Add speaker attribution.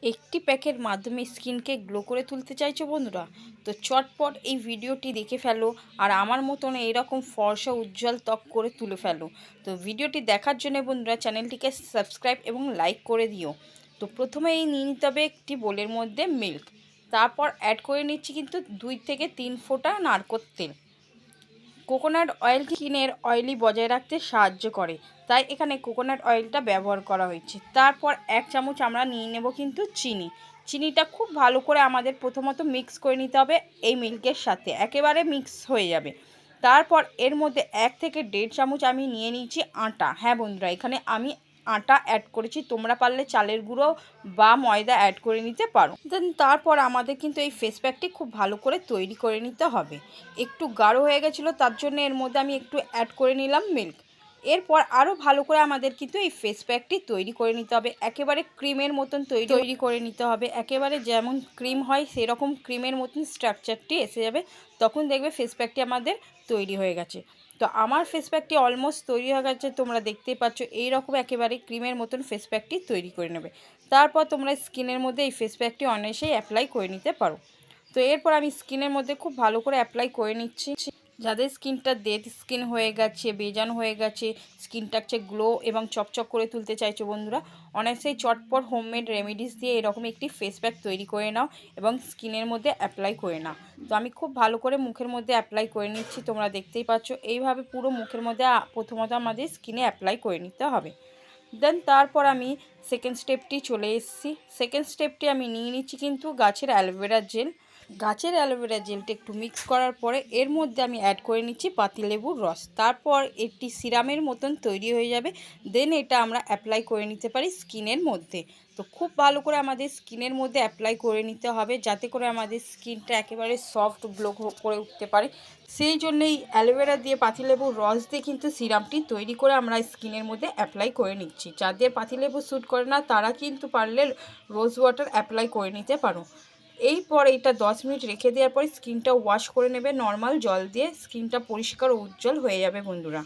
Speaker 1: একটি প্যাকের মাধ্যমে স্কিনকে গ্লো করে তুলতে চাইছো বন্ধুরা? তো চটপট এই ভিডিওটি দেখে ফেলো আর আমার মতন এইরকম ফর্সা উজ্জ্বল ত্বক করে তুলে ফেলো। তো ভিডিওটি দেখার জন্য বন্ধুরা চ্যানেলটিকে সাবস্ক্রাইব এবং লাইক করে দিও। তো প্রথমে এই নিয়ে নিতে হবে একটি বোলের মধ্যে মিল্ক, তারপর অ্যাড করে নিচ্ছি কিন্তু 2 থেকে 3 ফোঁটা নারকেল তেল। কোকোনাট অয়েল স্কিনের অয়েলি বজায় রাখতে সাহায্য করে, তাই এখানে কোকোনাট অয়েলটা ব্যবহার করা হয়েছে। তারপর 1 চামচ আমরা নিয়ে নেব কিন্তু চিনিটা খুব ভালো করে আমাদের প্রথমত মিক্স করে নিতে হবে এই মিল্কের সাথে, একেবারে মিক্স হয়ে যাবে। তারপর এর মধ্যে 1 থেকে 1.5 চামচ আমি নিয়ে নিয়েছি আটা। হ্যাঁ বন্ধুরা, এখানে আমি আটা অ্যাড করেছি, তোমরা পারলে চালের গুঁড়ো বা ময়দা অ্যাড করে নিতে পারো। দেন তারপর আমাদের কিন্তু এই ফেস প্যাকটি খুব ভালো করে তৈরি করে নিতে হবে। একটু গাঢ় হয়ে গেছিলো, তার জন্য এর মধ্যে আমি একটু অ্যাড করে নিলাম মিল্ক। এরপর আরও ভালো করে আমাদের কিন্তু এই ফেস প্যাকটি তৈরি করে নিতে হবে, একেবারে ক্রিমের মতন তৈরি করে নিতে হবে। একেবারে যেমন ক্রিম হয় সেরকম ক্রিমের মতন স্ট্রাকচারটি এসে যাবে, তখন দেখবে ফেস প্যাকটি আমাদের তৈরি হয়ে গেছে। তো আমার ফেস প্যাকটি অলমোস্ট তৈরি হয়ে গেছে, তোমরা দেখতেই পাচ্ছ। এইরকম একেবারে ক্রিমের মতন ফেস প্যাকটি তৈরি করে নেবে। তারপর তোমরা স্কিনের মধ্যে এই ফেস প্যাকটি অনায়াসেই অ্যাপ্লাই করে নিতে পারো। তো এরপর আমি স্কিনের মধ্যে খুব ভালো করে অ্যাপ্লাই করে নিচ্ছি। যাদের স্কিনটা ডেড স্কিন হয়ে গেছে, বেজান হয়ে গেছে, স্কিনটাকে গ্লো এবং চকচক করে তুলতে চাইছো বন্ধুরা, অনায়াসেই চটপট হোমমেড রেমেডিস দিয়ে এরকম একটি ফেস প্যাক তৈরি করে নাও এবং স্কিনের মধ্যে অ্যাপ্লাই করে নাও। তো আমি খুব ভালো করে মুখের মধ্যে অ্যাপ্লাই করে নিচ্ছি, তোমরা দেখতেই পাচ্ছ। এইভাবে পুরো মুখের মধ্যে প্রথমত আমাদের স্কিনে অ্যাপ্লাই করে নিতে হবে। দেন তারপর আমি সেকেন্ড স্টেপটি চলে এসেছি। সেকেন্ড স্টেপটি আমি নিয়ে নিচ্ছি কিন্তু গাছের অ্যালোভেরা জেল। গাছের অ্যালোভেরা জেলটা একটু মিক্স করার পরে এর মধ্যে আমি অ্যাড করে নিচ্ছি পাতিলেবুর রস। তারপর একটি সিরামের মতন তৈরি হয়ে যাবে। দেন এটা আমরা অ্যাপ্লাই করে নিতে পারি স্কিনের মধ্যে। তো খুব ভালো করে আমাদের স্কিনের মধ্যে অ্যাপ্লাই করে নিতে হবে, যাতে করে আমাদের স্কিনটা একেবারে সফট গ্লো করে উঠতে পারে। সেই জন্যই অ্যালোভেরা দিয়ে পাতিলেবুর রস দিয়ে কিন্তু সিরামটি তৈরি করে আমরা স্কিনের মধ্যে অ্যাপ্লাই করে নিচ্ছি। যাদের পাতিলেবু স্যুট করে না তারা কিন্তু পারলে রোজ ওয়াটার অ্যাপ্লাই করে নিতে পারো। এরপর এটা 10 মিনিট রেখে দেওয়ার পরে স্কিনটা ওয়াশ করে নেবে নর্মাল জল দিয়ে, স্কিনটা পরিষ্কার ও উজ্জ্বল হয়ে যাবে বন্ধুরা।